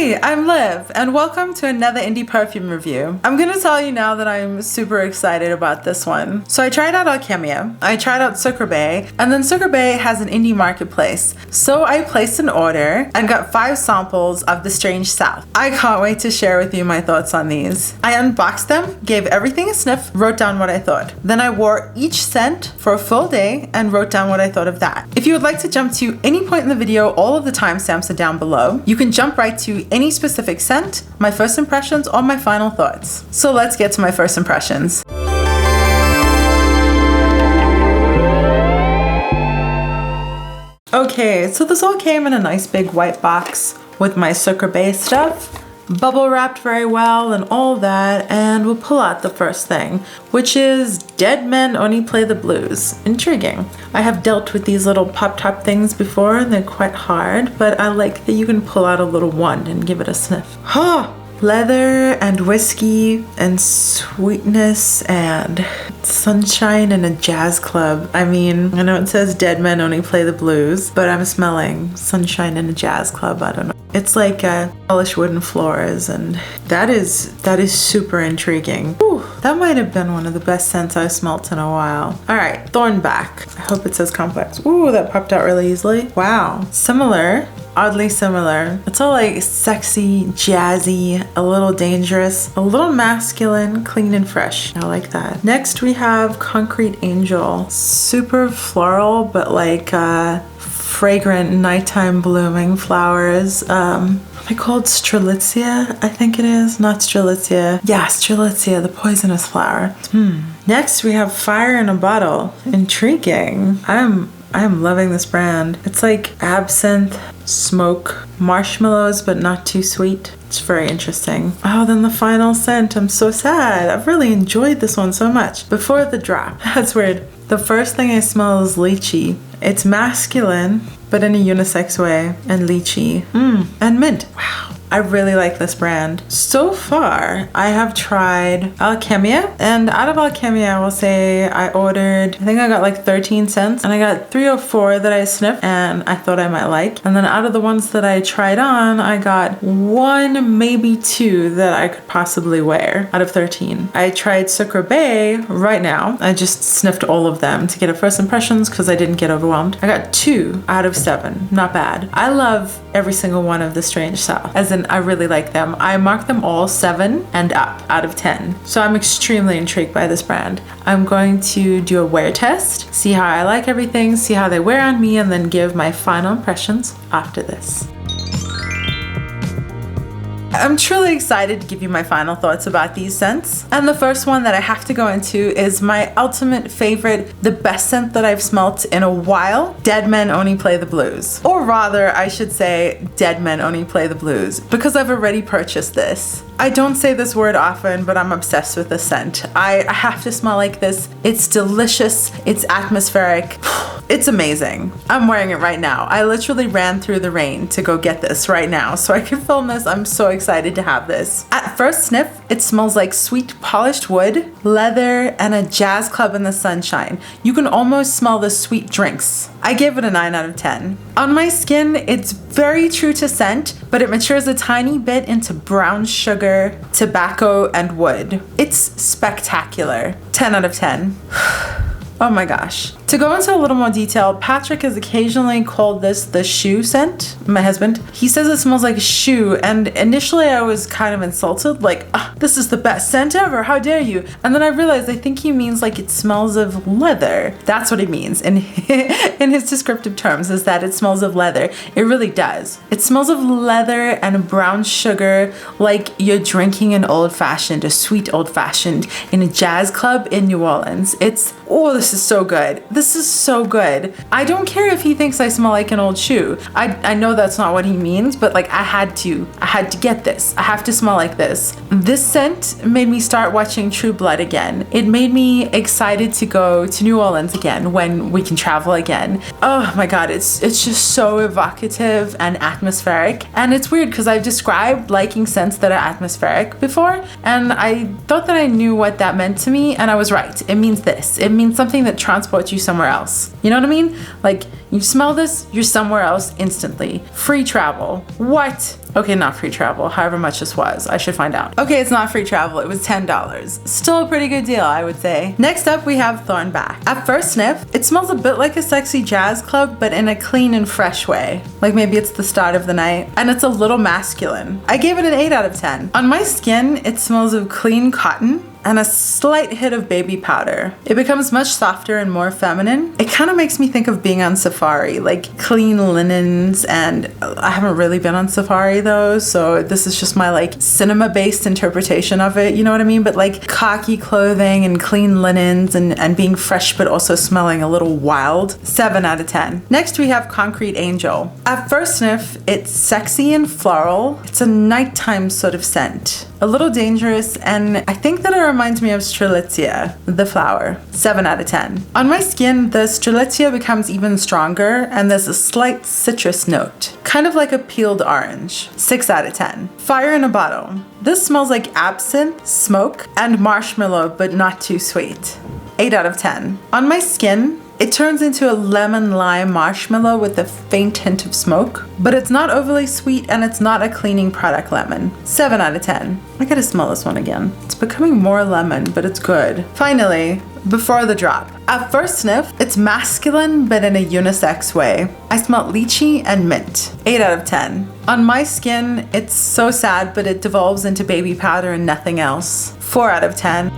Hey, I'm Liv, and welcome to another indie perfume review. I'm gonna tell you now that I'm super excited about this one. So I tried out Alchemia, I tried out Sucre Bay, and then Sucre Bay has an indie marketplace. So I placed an order and got 5 samples of the Strange South. I can't wait to share with you my thoughts on these. I unboxed them, gave everything a sniff, wrote down what I thought. Then I wore each scent for a full day and wrote down what I thought of that. If you would like to jump to any point in the video, all of the timestamps are down below. You can jump right to any specific scent, my first impressions, or my final thoughts. So let's get to my first impressions. Okay, so this all came in a nice big white box with my Sucre Bay stuff, bubble wrapped very well and all that, and we'll pull out the first thing, which is Dead Men Only Play the Blues. Intriguing. I have dealt with these little pop-top things before and they're quite hard, but I like that you can pull out a little one and give it a sniff. Leather and whiskey and sweetness and sunshine in a jazz club. I mean, I know it says Dead Men Only Play the Blues, but I'm smelling sunshine in a jazz club. I don't know. It's like polished wooden floors, and that is super intriguing. Whew, that might have been one of the best scents I've smelt in a while. All right, Thornback. I hope it says complex. Ooh, that popped out really easily. Wow. Similar. Oddly similar. It's all like sexy, jazzy, a little dangerous, a little masculine, clean and fresh. I like that. Next we have Concrete Angel. Super floral, but like fragrant nighttime blooming flowers. They called Strelitzia, I think it is. Not Strelitzia. Yeah, Strelitzia, the poisonous flower. Next we have Fire in a Bottle. Intriguing. I'm loving this brand. It's like absinthe, smoke, marshmallows, but not too sweet. It's very interesting. Oh, then the final scent. I'm so sad. I've really enjoyed this one so much. Before the drop. That's weird. The first thing I smell is lychee. It's masculine, but in a unisex way. And lychee. And mint. Wow. I really like this brand. So far, I have tried Alchemia, and out of Alchemia, I will say I ordered, I think I got like 13 scents, and I got 3 or 4 that I sniffed and I thought I might like. And then out of the ones that I tried on, I got 1, maybe 2 that I could possibly wear out of 13. I tried Sucre Bay right now. I just sniffed all of them to get a first impressions because I didn't get overwhelmed. I got 2 out of 7. Not bad. I love every single one of the Strange South, as in I really like them. I marked them all 7 and up out of 10. So I'm extremely intrigued by this brand. I'm going to do a wear test, see how I like everything, see how they wear on me, and then give my final impressions after this. I'm truly excited to give you my final thoughts about these scents. And the first one that I have to go into is my ultimate favorite, the best scent that I've smelt in a while, Dead Men Only Play the Blues. Or rather, I should say, Dead Men Only Play the Blues, because I've already purchased this. I don't say this word often, but I'm obsessed with this scent. I have to smell like this. It's delicious. It's atmospheric. It's amazing. I'm wearing it right now. I literally ran through the rain to go get this right now so I can film this. I'm so excited to have this. At first sniff, it smells like sweet polished wood, leather, and a jazz club in the sunshine. You can almost smell the sweet drinks. I gave it a 9 out of 10. On my skin, it's very true to scent, but it matures a tiny bit into brown sugar, tobacco, and wood. It's spectacular. 10 out of 10. Oh my gosh. To go into a little more detail, Patrick has occasionally called this the shoe scent, my husband. He says it smells like a shoe, and initially I was kind of insulted, like, this is the best scent ever, how dare you? And then I realized I think he means like it smells of leather. That's what he means in his descriptive terms, is that it smells of leather. It really does. It smells of leather and brown sugar, like you're drinking an old-fashioned, a sweet old-fashioned in a jazz club in New Orleans. Oh, this is so good. This is so good. I don't care if he thinks I smell like an old shoe. I know that's not what he means, but like I had to get this. I have to smell like this. This scent made me start watching True Blood again. It made me excited to go to New Orleans again when we can travel again. Oh my God, it's just so evocative and atmospheric. And it's weird because I've described liking scents that are atmospheric before, and I thought that I knew what that meant to me, and I was right. It means this. It means something that transports you somewhere else. You know what I mean? Like, you smell this, you're somewhere else instantly. Free travel. What? Okay, not free travel, however much this was. I should find out. Okay, it's not free travel. It was $10. Still a pretty good deal, I would say. Next up, we have Thornback. At first sniff, it smells a bit like a sexy jazz club, but in a clean and fresh way. Like maybe it's the start of the night. And it's a little masculine. I gave it an 8 out of 10. On my skin, it smells of clean cotton and a slight hit of baby powder. It becomes much softer and more feminine. It kind of makes me think of being on safari, like clean linens, and I haven't really been on safari though, so this is just my like cinema-based interpretation of it, you know what I mean? But like khaki clothing and clean linens and being fresh but also smelling a little wild. 7 out of 10. Next we have Concrete Angel. At first sniff, it's sexy and floral. It's a nighttime sort of scent. A little dangerous, and I think that it reminds me of Strelitzia, the flower. 7 out of 10. On my skin, the Strelitzia becomes even stronger, and there's a slight citrus note, kind of like a peeled orange. 6 out of 10. Fire in a Bottle. This smells like absinthe, smoke, and marshmallow, but not too sweet. 8 out of 10. On my skin, it turns into a lemon lime marshmallow with a faint hint of smoke, but it's not overly sweet and it's not a cleaning product lemon. 7 out of 10. I gotta smell this one again. It's becoming more lemon, but it's good. Finally, Before the Drop. At first sniff, it's masculine but in a unisex way. I smell lychee and mint. 8 out of 10. On my skin, it's so sad, but it devolves into baby powder and nothing else. 4 out of 10.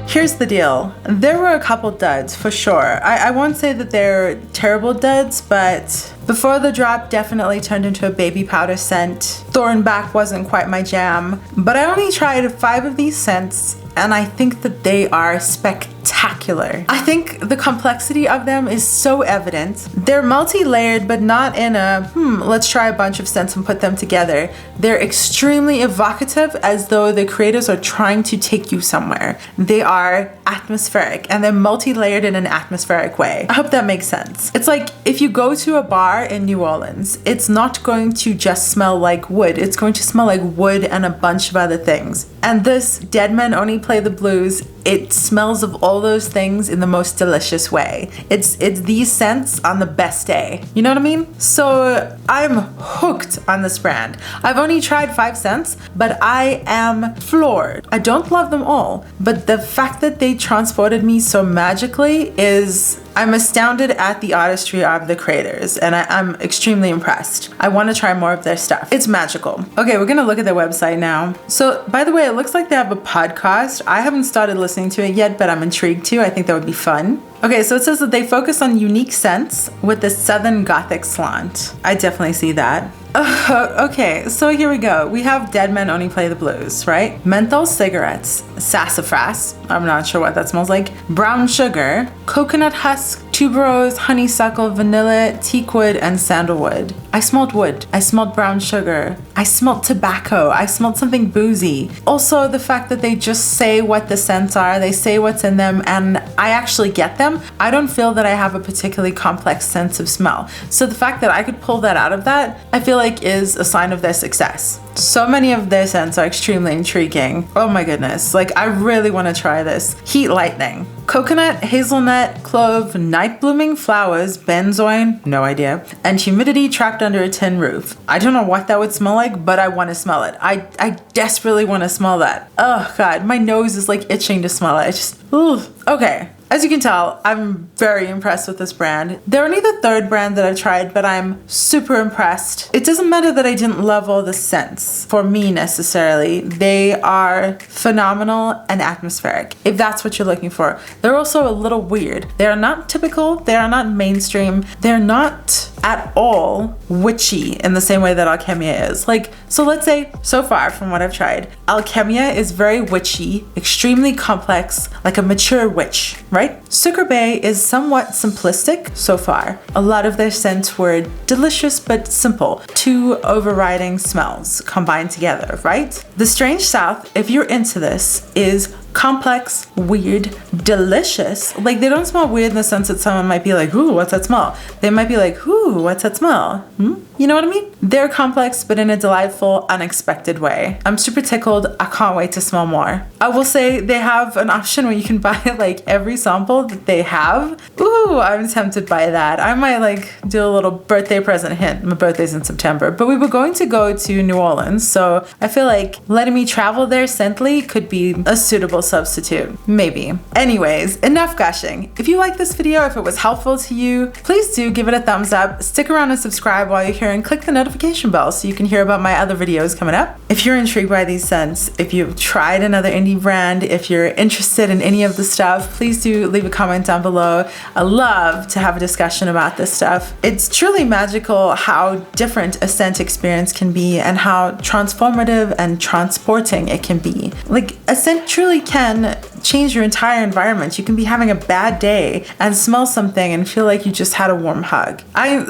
Here's the deal. There were a couple duds for sure. I won't say that they're terrible duds, but Before the Drop definitely turned into a baby powder scent. Thornback wasn't quite my jam, but I only tried 5 of these scents and I think that they are spectacular. I think the complexity of them is so evident. They're multi-layered, but not in a, let's try a bunch of scents and put them together. They're extremely evocative, as though the creators are trying to take you somewhere. They are atmospheric, and they're multi-layered in an atmospheric way. I hope that makes sense. It's like if you go to a bar in New Orleans, it's not going to just smell like wood. It's going to smell like wood and a bunch of other things. And this Dead Men Only Play the Blues, it smells of all those things in the most delicious way. It's these scents on the best day. You know what I mean? So I'm hooked on this brand. I've only tried 5 scents, but I am floored. I don't love them all, but the fact that they transported me so magically is... I'm astounded at the artistry of the creators, and I'm extremely impressed. I want to try more of their stuff. It's magical. Okay, we're gonna look at their website now. So, by the way, it looks like they have a podcast. I haven't started listening to it yet, but I'm intrigued to. I think that would be fun. Okay, so it says that they focus on unique scents with the Southern Gothic slant. I definitely see that. Okay, so here we go. We have Dead Men Only Play the Blues, right? Menthol cigarettes, sassafras, I'm not sure what that smells like, brown sugar, coconut husk, tuberose, honeysuckle, vanilla, teakwood, and sandalwood. I smelled wood. I smelled brown sugar. I smelled tobacco. I smelled something boozy. Also, the fact that they just say what the scents are, they say what's in them, and I actually get them. I don't feel that I have a particularly complex sense of smell. So the fact that I could pull that out of that, I feel like is a sign of their success. So many of their scents are extremely intriguing. Oh my goodness, like I really want to try this. Heat Lightning. Coconut, hazelnut, clove, night blooming flowers, benzoin, no idea, and humidity trapped under a tin roof. I don't know what that would smell like, but I want to smell it. I desperately want to smell that. Oh God, my nose is like itching to smell it. I just, ooh. Okay. As you can tell, I'm very impressed with this brand. They're only the 3rd brand that I've tried, but I'm super impressed. It doesn't matter that I didn't love all the scents for me necessarily. They are phenomenal and atmospheric, if that's what you're looking for. They're also a little weird. They are not typical. They are not mainstream. They're not at all witchy in the same way that Alchemia is. Like, so let's say, so far from what I've tried, Alchemia is very witchy, extremely complex, like a mature witch, right? Sucre Bay is somewhat simplistic so far. A lot of their scents were delicious but simple. 2 overriding smells combined together, right? The Strange South, if you're into this, is complex, weird, delicious. Like, they don't smell weird in the sense that someone might be like, ooh, what's that smell? They might be like, ooh, what's that smell? You know what I mean? They're complex, but in a delightful, unexpected way. I'm super tickled. I can't wait to smell more. I will say they have an option where you can buy like every sample that they have. Ooh, I'm tempted by that. I might like do a little birthday present hint. My birthday's in September, but we were going to go to New Orleans, so I feel like letting me travel there scently could be a suitable substitute. Maybe. Anyways, enough gushing. If you liked this video, if it was helpful to you, please do give it a thumbs up. Stick around and subscribe while you're here and click the notification bell so you can hear about my other videos coming up. If you're intrigued by these scents, if you've tried another indie brand, if you're interested in any of the stuff, please do leave a comment down below. I love to have a discussion about this stuff. It's truly magical how different a scent experience can be and how transformative and transporting it can be. Like, a scent truly can change your entire environment. You can be having a bad day and smell something and feel like you just had a warm hug. I'm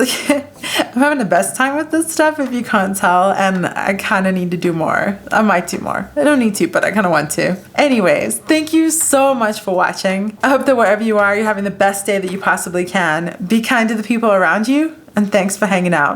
having the best time with this stuff, if you can't tell, and I kind of need to do more. I might do more. I don't need to, but I kind of want to. Anyways, thank you so much for watching. I hope that wherever you are, you're having the best day that you possibly can. Be kind to the people around you, and thanks for hanging out.